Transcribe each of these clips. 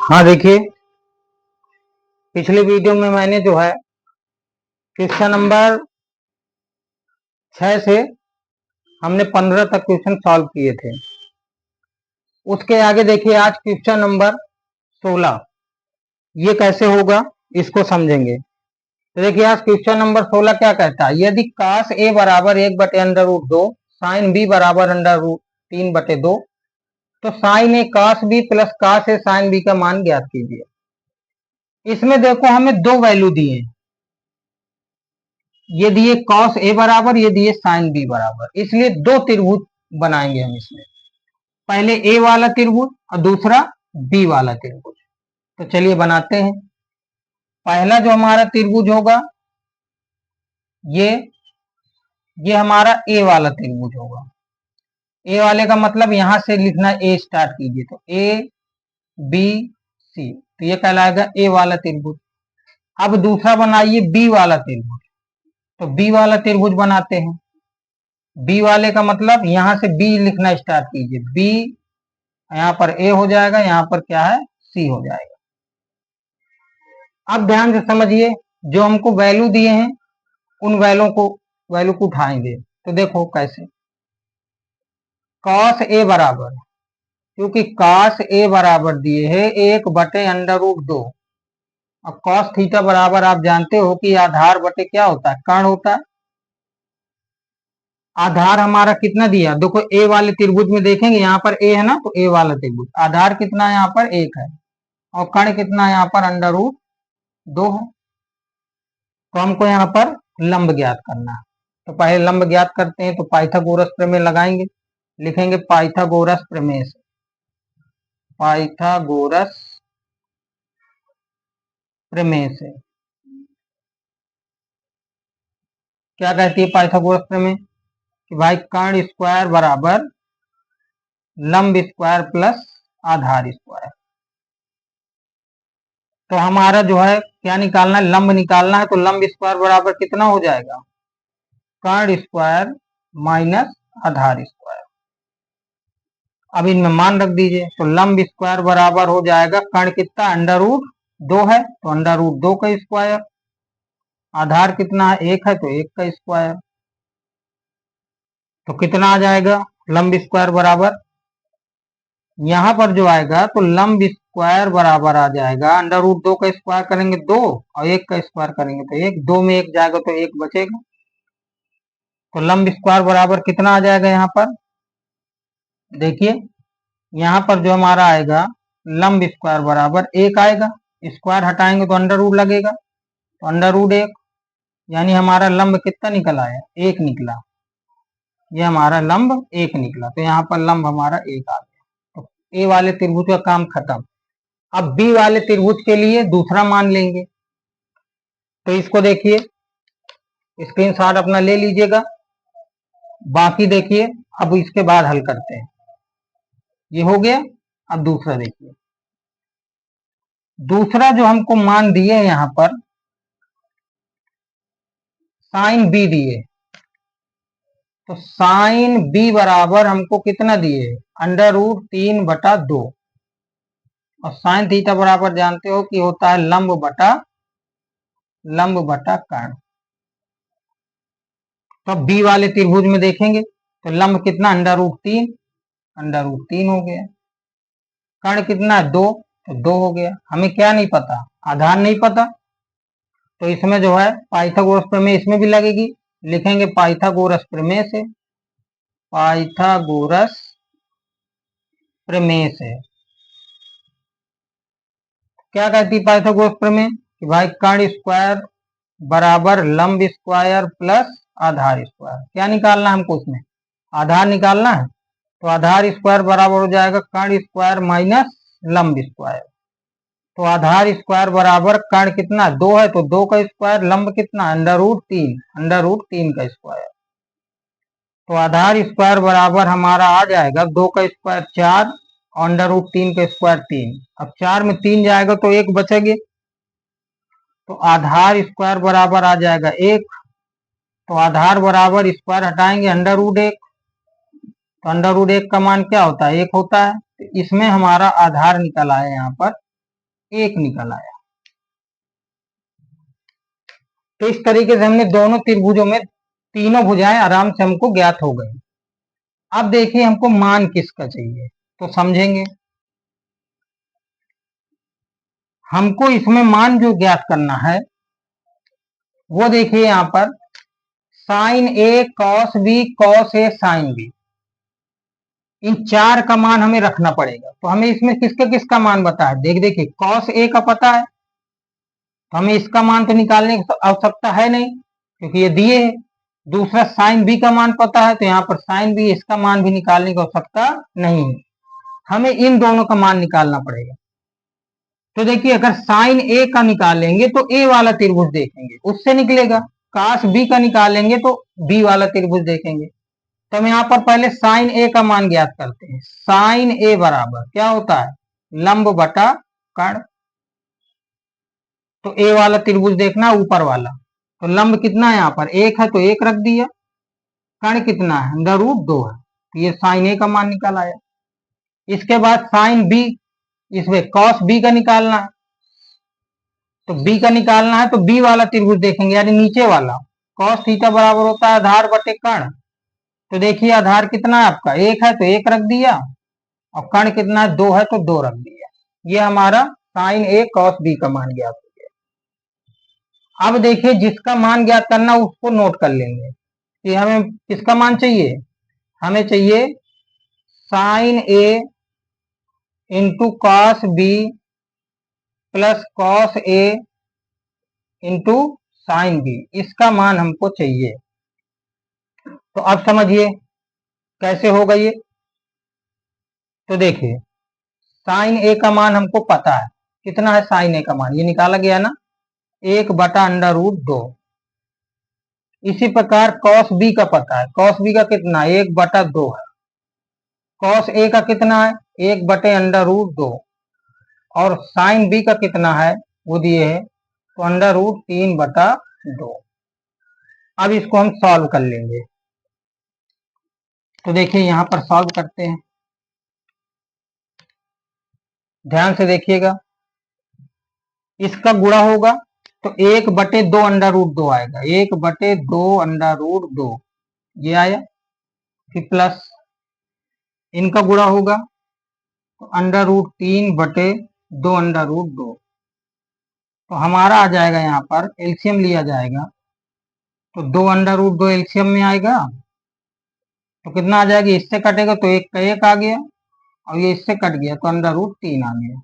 हाँ देखिए, पिछले वीडियो में मैंने जो है क्वेश्चन नंबर 6 से हमने 15 तक क्वेश्चन सॉल्व किए थे। उसके आगे देखिए आज क्वेश्चन नंबर 16 ये कैसे होगा इसको समझेंगे। तो देखिए आज क्वेश्चन नंबर 16 क्या कहता है, यदि काश ए बराबर 1/√2 साइन बी बराबर √3/2 तो साइन ए काश बी प्लस काश ए साइन बी का मान ज्ञात कीजिए। इसमें देखो हमें दो वैल्यू दिए, ये दिए कॉस ए बराबर, ये दिए साइन बी बराबर, इसलिए दो त्रिभुज बनाएंगे हम इसमें। पहले ए वाला त्रिभुज और दूसरा बी वाला त्रिभुज। तो चलिए बनाते हैं। पहला जो हमारा त्रिभुज होगा ये हमारा ए वाला त्रिभुज होगा। ए वाले का मतलब यहां से लिखना ए स्टार्ट कीजिए, तो ए बी सी, तो ये कहलाएगा ए वाला त्रिभुज। अब दूसरा बनाइए बी वाला त्रिभुज, तो बी वाला त्रिभुज बनाते हैं। बी वाले का मतलब यहां से बी लिखना स्टार्ट कीजिए, बी यहां पर ए हो जाएगा, यहां पर क्या है सी हो जाएगा। अब ध्यान से समझिए, जो हमको वैल्यू दिए हैं उन वैल्यू को उठाएंगे। तो देखो कैसे, कॉस ए बराबर, क्योंकि कॉस ए बराबर दिए है 1/√2 और कॉस थीटा बराबर आप जानते हो कि आधार बटे क्या होता है, कर्ण होता है। आधार हमारा कितना दिया, देखो ए वाले त्रिभुज में देखेंगे यहाँ पर ए है ना, तो ए वाला त्रिभुज आधार कितना है यहाँ पर 1 है और कर्ण कितना है यहाँ पर √2 है। तो हमको यहाँ पर लंब ज्ञात करना है। तो पहले लंब ज्ञात करते हैं, तो पाइथागोरस प्रमेय लगाएंगे, लिखेंगे पाइथागोरस प्रमेय से। पाइथागोरस प्रमेय से क्या कहती है पाइथागोरस प्रमेय, कि भाई कर्ण स्क्वायर बराबर लंब स्क्वायर प्लस आधार स्क्वायर। तो हमारा जो है क्या निकालना है, लंब निकालना है। तो लंब स्क्वायर बराबर कितना हो जाएगा, कर्ण स्क्वायर माइनस आधार स्क्वायर। अब इनमें मान रख दीजिए, तो लंब स्क्वायर बराबर हो जाएगा कर्ण कितना √2 है, तो √2 का स्क्वायर, आधार कितना है 1 है, तो 1 का स्क्वायर। तो कितना आ जाएगा लंब स्क्वायर बराबर, यहां पर जो आएगा तो लंब स्क्वायर बराबर आ जाएगा √2 का स्क्वायर करेंगे 2 और 1 का स्क्वायर करेंगे तो 1, 2 में 1 जाएगा तो 1 बचेगा। तो लंब स्क्वायर बराबर कितना आ जाएगा यहाँ पर, देखिए यहाँ पर जो हमारा आएगा लंब स्क्वायर बराबर 1 आएगा, स्क्वायर हटाएंगे तो अंडर रूट लगेगा, तो √1, यानी हमारा लंब कितना निकल आया 1 निकला। ये हमारा लंब 1 निकला, तो यहाँ पर लंब हमारा 1 आ गया। तो ए वाले त्रिभुज का काम खत्म। अब बी वाले त्रिभुज के लिए दूसरा मान लेंगे। तो इसको देखिए, स्क्रीनशॉट अपना ले लीजिएगा, बाकी देखिए अब इसके बाद हल करते हैं। ये हो गया। अब दूसरा देखिए, दूसरा जो हमको मान दिए यहां पर साइन बी दिए, तो साइन बी बराबर हमको कितना दिए, √3/2 और साइन थीटा बराबर जानते हो कि होता है लंब बटा कर्ण। तो बी वाले त्रिभुज में देखेंगे तो लंब कितना √3 हो गया, कर्ण कितना 2, तो 2 हो गया। हमें क्या नहीं पता, आधार नहीं पता, तो इसमें जो है पाइथागोरस प्रमेय इसमें भी लगेगी, लिखेंगे पाइथागोरस प्रमेय से। पाइथागोरस प्रमेय से क्या कहती है पाइथागोरस प्रमेय, कि भाई कर्ण स्क्वायर बराबर लंब स्क्वायर प्लस आधार स्क्वायर। क्या निकालना है हमको, उसमें आधार निकालना है, तो आधार स्क्वायर बराबर हो जाएगा कर्ण स्क्वायर माइनस लंब स्क्वायर। तो आधार स्क्वायर बराबर कर्ण कितना 2 है, तो 2 का स्क्वायर, लंब कितना √3 का स्क्वायर। तो आधार स्क्वायर बराबर हमारा आ जाएगा 2 का स्क्वायर 4 और √3 का स्क्वायर 3। अब 4 में 3 जाएगा तो 1 बचेगा, तो आधार स्क्वायर बराबर आ जाएगा 1। तो आधार बराबर स्क्वायर हटाएंगे √1, तो √1 का मान क्या होता है 1 होता है। तो इसमें हमारा आधार निकल आया यहाँ पर 1 निकल आया। तो इस तरीके से हमने दोनों त्रिभुजों में तीनों भुजाएं आराम से हमको ज्ञात हो गई। अब देखिए हमको मान किसका चाहिए, तो समझेंगे। हमको इसमें मान जो ज्ञात करना है वो देखिए यहां पर sign A cos B cos A sine B, इन चार का मान हमें रखना पड़ेगा। तो हमें इसमें किसका किसका मान बता है, देखिए कॉस ए का पता है, तो हमें इसका मान तो निकालने की आवश्यकता है नहीं क्योंकि ये दिए है। दूसरा साइन बी का मान पता है, तो यहाँ पर साइन बी, इसका मान भी निकालने की आवश्यकता नहीं है, हमें इन दोनों का मान निकालना पड़ेगा। तो देखिए अगर साइन ए का निकालेंगे तो ए वाला त्रिभुज देखेंगे उससे निकलेगा, काश बी का निकालेंगे तो बी वाला त्रिभुज देखेंगे। तो हम यहाँ पर पहले साइन ए का मान ज्ञात करते हैं। साइन ए बराबर क्या होता है, लंब बटा कर्ण। तो ए वाला त्रिभुज देखना ऊपर वाला, तो लंब कितना है यहाँ पर 1 है तो 1 रख दिया, कर्ण कितना है √2 है, तो ये साइन ए का मान निकल आया। इसके बाद साइन बी, इसमें कॉस बी का निकालना है, तो बी का निकालना है तो बी वाला त्रिभुज देखेंगे यानी नीचे वाला। कॉस थीटा बराबर होता है आधार बटे कर्ण, तो देखिए आधार कितना है आपका 1 है तो 1 रख दिया, और कर्ण कितना है 2 है तो 2 रख दिया। ये हमारा साइन ए कॉस बी का मान ज्ञात हो गया। अब देखिए जिसका मान ज्ञात करना उसको नोट कर लेंगे कि हमें किसका मान चाहिए, हमें चाहिए sine A into cos B plus cos A into sine B, इसका मान हमको चाहिए। तो अब समझिए कैसे होगा ये। तो देखिए साइन ए का मान हमको पता है, कितना है साइन ए का मान, ये निकाला गया ना 1/√2। इसी प्रकार कॉस बी का पता है, कॉस बी का कितना 1/2 है। कॉस ए का कितना है 1/√2, और साइन बी का कितना है वो दिए है तो √3/2। अब इसको हम सॉल्व कर लेंगे। तो देखिए यहां पर सॉल्व करते हैं, ध्यान से देखिएगा। इसका गुणा होगा तो 1/2 आएगा, 1/2 ये आया। फिर प्लस इनका गुणा होगा तो √3/2 तो हमारा आ जाएगा, यहाँ पर एलसीएम लिया जाएगा तो 2/2 एलसीएम में आएगा तो कितना आ जाएगा, इससे कटेगा तो 1 का 1 आ गया, और ये इससे कट गया तो √3 आ गया।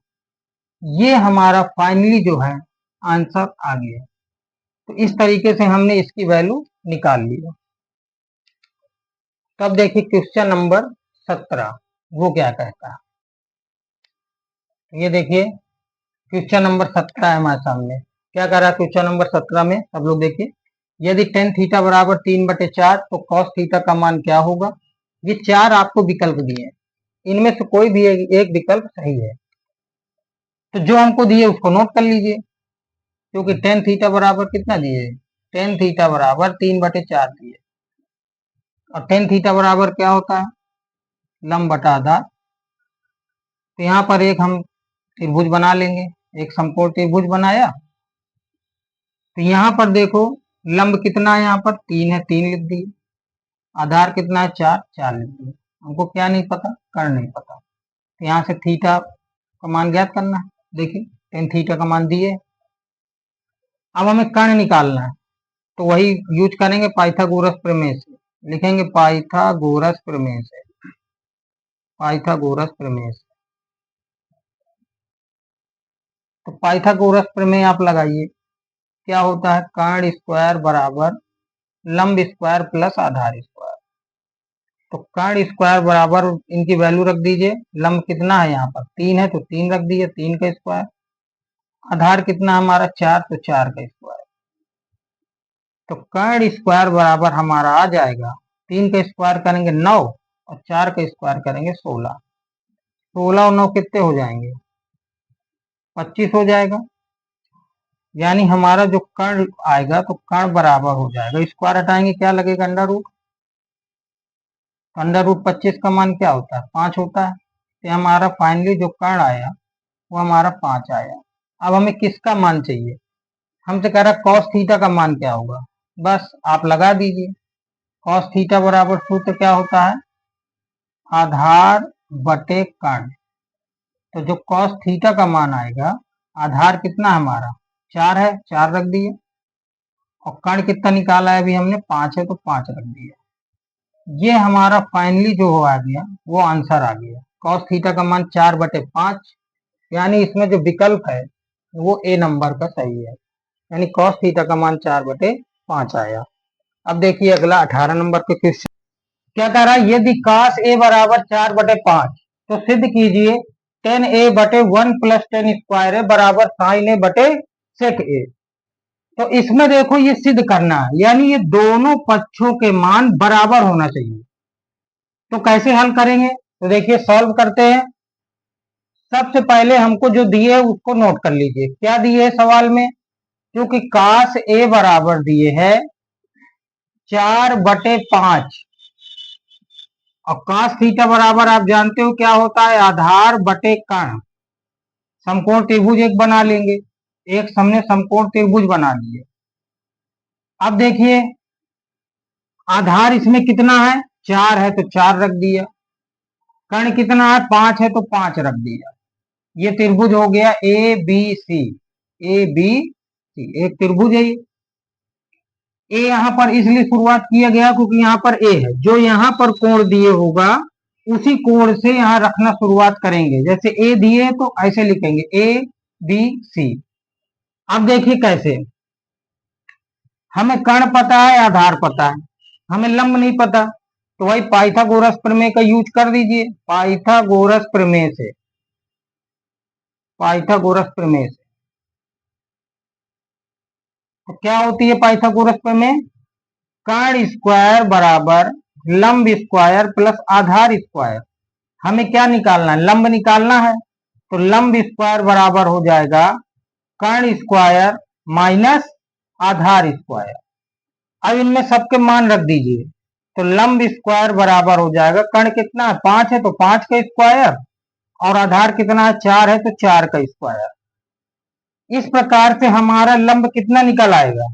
ये हमारा फाइनली जो है आंसर आ गया। तो इस तरीके से हमने इसकी वैल्यू निकाल ली। तब देखिए क्वेश्चन नंबर 17 वो क्या कहता है। ये देखिए क्वेश्चन नंबर 17 है हमारे सामने। क्या कर रहा है क्वेश्चन नंबर 17 में, सब लोग देखिए। यदि टेन थीटा बराबर 3/4 तो कॉस थीटा का मान क्या होगा। ये 4 आपको विकल्प दिए हैं, इनमें से कोई भी एक विकल्प सही है, तो जो हमको दिए उसको नोट कर लीजिए। क्योंकि टेन थीटा बराबर कितना दिए, टेन थीटा बराबर 3/4 दिए, और टेन थीटा बराबर क्या होता है लंब बटा आधार। तो यहाँ पर एक हम त्रिभुज बना लेंगे, एक समकोण त्रिभुज बनाया। तो यहाँ पर देखो लंब कितना है, यहाँ पर 3 है 3 लिख दिए, आधार कितना है 4 4 लिख दिए। हमको क्या नहीं पता, कर्ण नहीं पता, तो यहाँ से थीटा का मान ज्ञात करना है। देखिए टेन थीटा का मान दिए। अब हमें कर्ण निकालना है, तो वही यूज करेंगे पाइथागोरस प्रमेय से, लिखेंगे पाइथागोरस प्रमेय से, पाइथागोरस प्रमेय से। तो पाइथागोरस प्रमेय आप लगाइए, क्या होता है कर्ण स्क्वायर बराबर लंब स्क्वायर प्लस आधार स्क्वायर। तो कर्ण स्क्वायर बराबर इनकी वैल्यू रख दीजिए, लंब कितना है यहाँ पर 3 है तो 3 रख दिए, 3 का स्क्वायर, आधार कितना हमारा 4 तो 4 का स्क्वायर। तो कर्ण स्क्वायर बराबर हमारा आ जाएगा, 3 का स्क्वायर करेंगे 9 और 4 का स्क्वायर करेंगे 16, 16 और 9 कितने हो जाएंगे 25 हो जाएगा। यानी हमारा जो कर्ण आएगा तो कर्ण बराबर हो जाएगा, स्क्वायर हटाएंगे क्या लगेगा अंडर रूट, √25 का मान क्या होता है 5 होता है। तो हमारा फाइनली जो कर्ण आया वो हमारा 5 आया। अब हमें किसका मान चाहिए, हमसे कह रहा कॉस थीटा का मान क्या होगा, बस आप लगा दीजिए। कॉस थीटा बराबर सूत्र क्या होता है, आधार बटे कर्ण। तो जो कॉस थीटा का मान आएगा, आधार कितना है हमारा 4 है, 4 रख दिए, और कर्ण कितना निकाला है अभी हमने 5 है तो 5 रख दिया। ये हमारा फाइनली जो आ गया वो आंसर आ गया, कॉस थीटा का मान 4/5, यानी इसमें जो विकल्प है वो ए नंबर का सही है, यानी कॉस थीटा का मान 4/5 आया। अब देखिए अगला 18 नंबर के क्वेश्चन क्या कह रहा है, यदि काश ए बराबर 4/5 तो सिद्ध कीजिए 10a/1 + 10² बराबर sin a/sec a। तो इसमें देखो ये सिद्ध करना है, यानी ये दोनों पक्षों के मान बराबर होना चाहिए। तो कैसे हल करेंगे, तो देखिए सॉल्व करते हैं। सबसे पहले हमको जो दिए है उसको नोट कर लीजिए, क्या दिए है सवाल में, क्योंकि काश ए बराबर दिए है 4/5 और काश थीटा बराबर आप जानते हो क्या होता है, आधार बटे कर्ण। समकोण त्रिभुज एक बना लेंगे, एक हमने समकोण त्रिभुज बना लिए। अब देखिए आधार इसमें कितना है 4 है तो 4 रख दिया, कर्ण कितना है 5 है तो 5 रख दिया। ये त्रिभुज हो गया A B C, A B C एक त्रिभुज है। ए यहाँ पर इसलिए शुरुआत किया गया क्योंकि यहाँ पर ए है, जो यहाँ पर कोण दिए होगा उसी कोण से यहाँ रखना शुरुआत करेंगे। जैसे ए दिए तो ऐसे लिखेंगे ए बी सी। अब देखिए कैसे, हमें कर्ण पता है, आधार पता है, हमें लंब नहीं पता, तो वही पाइथागोरस प्रमेय का यूज कर दीजिए। पाइथागोरस प्रमेय से, पाइथागोरस प्रमेय से तो क्या होती है पाइथागोरस प्रमेय, कर्ण स्क्वायर बराबर लंब स्क्वायर प्लस आधार स्क्वायर। हमें क्या निकालना है, लंब निकालना है, तो लंब स्क्वायर बराबर हो जाएगा कर्ण स्क्वायर माइनस आधार स्क्वायर। अब इनमें सबके मान रख दीजिए, तो लंब स्क्वायर बराबर हो जाएगा, कर्ण कितना है 5 है तो 5 का स्क्वायर, और आधार कितना है 4 है तो 4 का स्क्वायर। इस प्रकार से हमारा लंब कितना निकल आएगा,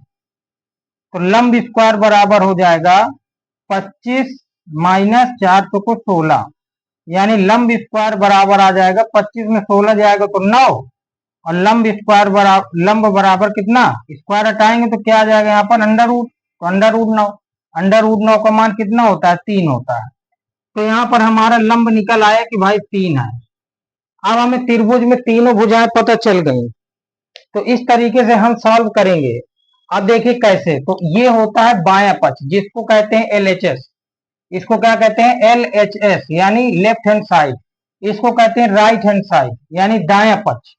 तो लंब स्क्वायर बराबर हो जाएगा 25 माइनस 4 तो को 16, यानी लंब स्क्वायर बराबर आ जाएगा 25 में 16 जाएगा तो 9, और लंब स्क्वायर बराबर लंब बराबर कितना, स्क्वायर हटाएंगे तो क्या आ जाएगा यहाँ पर अंडर रूट, तो अंडर रूट 9, अंडर रूट 9 का मान कितना होता है 3 होता है। तो यहाँ पर हमारा लंब निकल आया कि भाई 3 है। अब हमें त्रिभुज में तीनों भुजाएं पता चल गई, तो इस तरीके से हम सॉल्व करेंगे। अब देखिए कैसे, तो ये होता है बायां पक्ष जिसको कहते हैं LHS, इसको क्या कहते हैं LHS यानी लेफ्ट हैंड साइड, इसको कहते हैं राइट हैंड साइड यानी दायां पक्ष।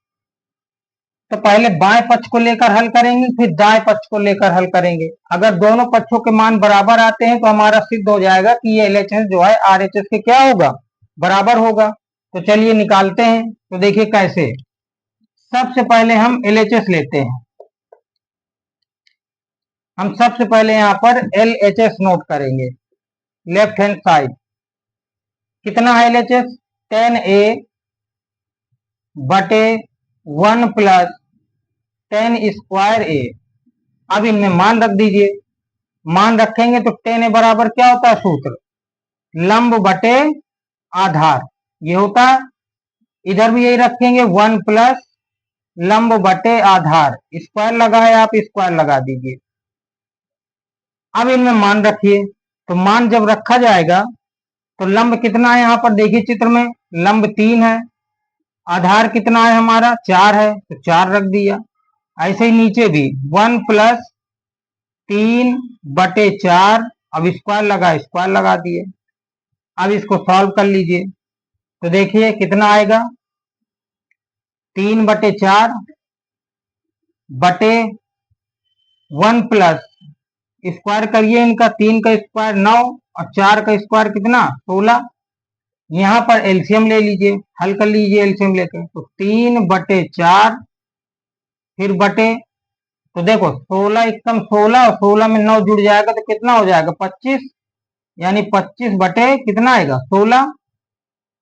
तो पहले बाएं पक्ष को लेकर हल करेंगे, फिर दाएं पक्ष को लेकर हल करेंगे। अगर दोनों पक्षों के मान बराबर आते हैं तो हमारा सिद्ध हो जाएगा कि ये LHS जो है RHS के क्या होगा, बराबर होगा। तो चलिए निकालते हैं, तो देखिए कैसे, सबसे पहले हम LHS लेते हैं। हम सबसे पहले यहाँ पर LHS नोट करेंगे, लेफ्ट हैंड साइड कितना है LHS 10a/1 + 10² a। अब इनमें मान रख दीजिए, मान रखेंगे तो 10a बराबर क्या होता है सूत्र, लंब बटे आधार, ये होता है। इधर भी यही रखेंगे 1 + लंब बटे आधार, स्क्वायर लगा है आप स्क्वायर लगा दीजिए। अब इनमें मान रखिए, तो मान जब रखा जाएगा तो लंब कितना है यहाँ पर देखिए चित्र में, लंब 3 है, आधार कितना है हमारा 4 है तो 4 रख दिया। ऐसे ही नीचे भी 1 + 3/4, अब स्क्वायर लगा दिए। अब इसको सॉल्व कर लीजिए, तो देखिए कितना आएगा 3/4 बटे 1 + स्क्वायर करिए इनका, 3 का स्क्वायर 9 और 4 का स्क्वायर कितना 16। यहाँ पर एलसीएम ले लीजिए, हल कर लीजिए एलसीएम लेकर, तो 3/4 फिर बटे, तो देखो 16 एकम 16 और 16 में 9 जुड़ जाएगा तो कितना हो जाएगा 25, यानी 25 बटे कितना आएगा 16।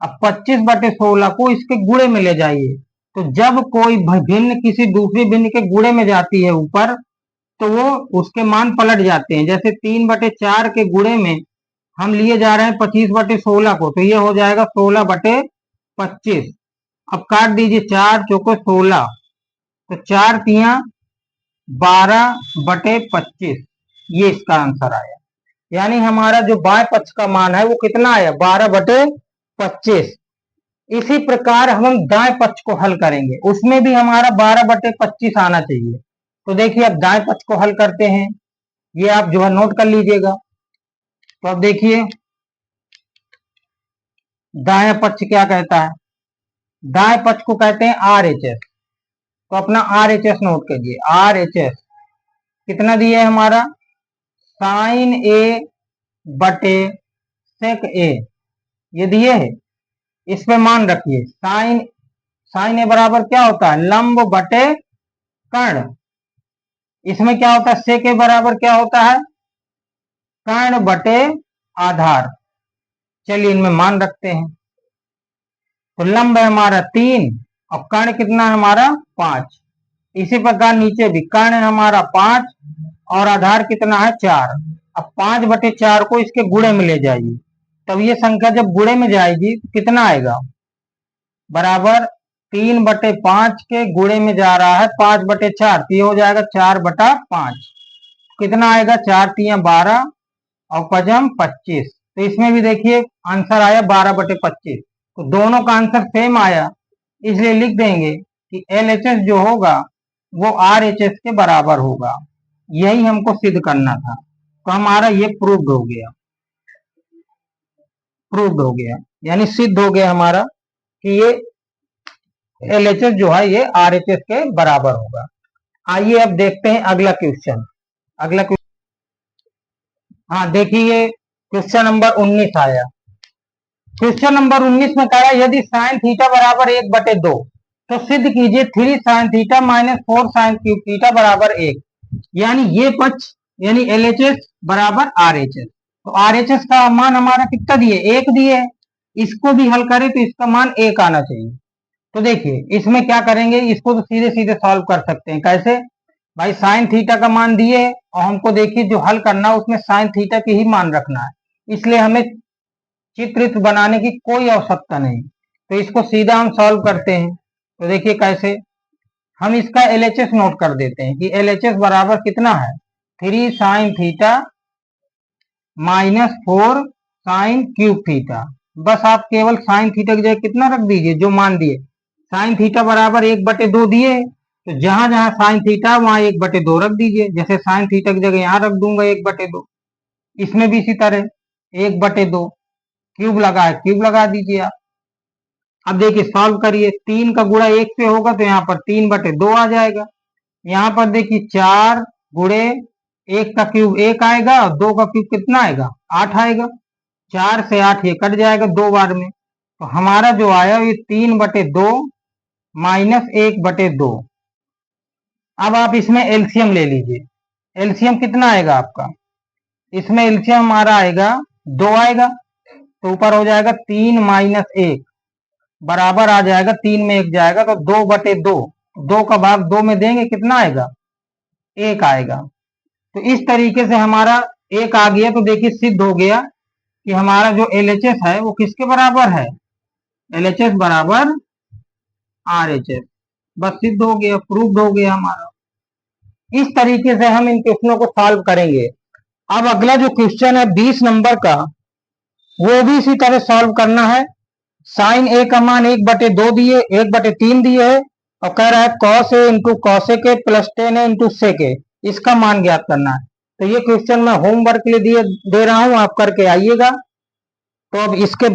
अब 25/16 को इसके गुणे में ले जाइए, तो जब कोई भिन्न किसी दूसरी भिन्न के गुणे में जाती है ऊपर, तो वो उसके मान पलट जाते हैं। जैसे 3/4 के गुणे में हम लिए जा रहे हैं 25/16 को, तो ये हो जाएगा 16/25। अब काट दीजिए, 4 चौको 16, तो 4 तिया 12/25, ये इसका आंसर आया। यानी हमारा जो बाएं पक्ष का मान है वो कितना आया, 12/25। इसी प्रकार हम दाएं पक्ष को हल करेंगे, उसमें भी हमारा 12/25 आना चाहिए। तो देखिए अब दाएं पक्ष को हल करते हैं, ये आप जो है नोट कर लीजिएगा। तो अब देखिए दाएं पक्ष क्या कहता है, दाएं पक्ष को कहते हैं RHS। तो अपना RHS नोट कीजिए। RHS कितना दिया है हमारा, sin A/sec A, ये दिए है। इस पे मान रखिए, साइन ए बराबर क्या होता है, लंब बटे कर्ण। इसमें क्या होता है, सेक ए बराबर क्या होता है, कर्ण बटे आधार। चलिए इनमें मान रखते हैं। तो लंब है हमारा 3 और कर्ण कितना है हमारा 5। इसी प्रकार नीचे भी कर्ण है हमारा 5 और आधार कितना है 4। अब 5/4 को इसके गुणे में ले जाइए, तब ये संख्या जब गुणे में जाएगी तो कितना आएगा, बराबर 3/5 के गुणे में जा रहा है 5/4, तो ये हो जाएगा 4/5। कितना आएगा, 4 तिया 12 और पजम 25। तो इसमें भी देखिए आंसर आया 12/25। तो दोनों का आंसर सेम आया, इसलिए लिख देंगे कि LHS जो होगा वो RHS के बराबर होगा। यही हमको सिद्ध करना था। तो हमारा ये प्रूव्ड हो गया, प्रूव्ड हो गया, यानी सिद्ध हो गया हमारा कि ये LHS जो है ये RHS के बराबर होगा। आइए अब देखते हैं अगला क्वेश्चन। अगला क्वेश्चन, हाँ देखिए क्वेश्चन नंबर 19 आया। क्वेश्चन नंबर 19 में कह रहा है यदि साइन थीटा बराबर 1/2, तो सिद्ध कीजिए 3 sin theta minus 4 sin cube theta बराबर 1। यानी ये पक्ष यानी LHS बराबर RHS। तो RHS का मान हमारा कितना दिए, 1 दिए। इसको भी हल करें तो इसका मान 1 आना चाहिए। तो देखिए इसमें क्या करेंगे, इसको तो सीधे सीधे सॉल्व कर सकते हैं। कैसे भाई, साइन थीटा का मान दिए और हमको देखिए जो हल करना है उसमें साइन थीटा की ही मान रखना है, इसलिए हमें चित्र बनाने की कोई आवश्यकता नहीं। तो इसको सीधा हम सॉल्व करते हैं। तो देखिए कैसे, हम इसका LHS नोट कर देते हैं कि LHS बराबर कितना है, 3 sin theta minus 4 sin cube theta. बस आप केवल साइन थीटा की जगह कितना रख दीजिए, जो मान दिए। साइन थीटा बराबर 1/2 दिए, तो जहां जहां साइन थीटा वहां 1/2 रख दीजिए। जैसे साइन थीटा की जगह यहां रख दूंगा 1/2, इसमें भी इसी तरह 1/2। क्यूब लगा है, क्यूब लगा दीजिए आप। अब देखिए सॉल्व करिए, 3 का गुणा 1 से होगा तो यहाँ पर 3/2 आ जाएगा। यहाँ पर देखिए 4 गुणे 1 का क्यूब 1 आएगा और 2 का क्यूब कितना आएगा, 8 आएगा। 4 से 8 ये कट जाएगा 2 बार में। तो हमारा जो आया ये 3/2 माइनस 1/2। अब आप इसमें एलसीएम ले लीजिए। एलसीएम कितना आएगा आपका, इसमें एलसीएम हमारा आएगा 2 आएगा। तो ऊपर हो जाएगा 3 माइनस 1 बराबर आ जाएगा, 3 में 1 जाएगा तो 2/2। 2 का भाग 2 में देंगे कितना आएगा, 1 आएगा। तो इस तरीके से हमारा 1 आ गया। तो देखिए सिद्ध हो गया कि हमारा जो LHS है वो किसके बराबर है, LHS बराबर RHS। बस सिद्ध हो गया, प्रूव्ड हो गया हमारा। इस तरीके से हम इन क्वेश्चनों को सॉल्व करेंगे। अब अगला जो क्वेश्चन है 20 नंबर का, वो भी इसी तरह सॉल्व करना है। साइन ए का मान 1/2 दिए, 1/3 दिए है और कह रहा है cos A into cos A के प्लस टेन ए इंटू सेक ए, इसका मान ज्ञात करना है। तो ये क्वेश्चन मैं होमवर्क के लिए दे रहा हूं, आप करके आइएगा। तो अब इसके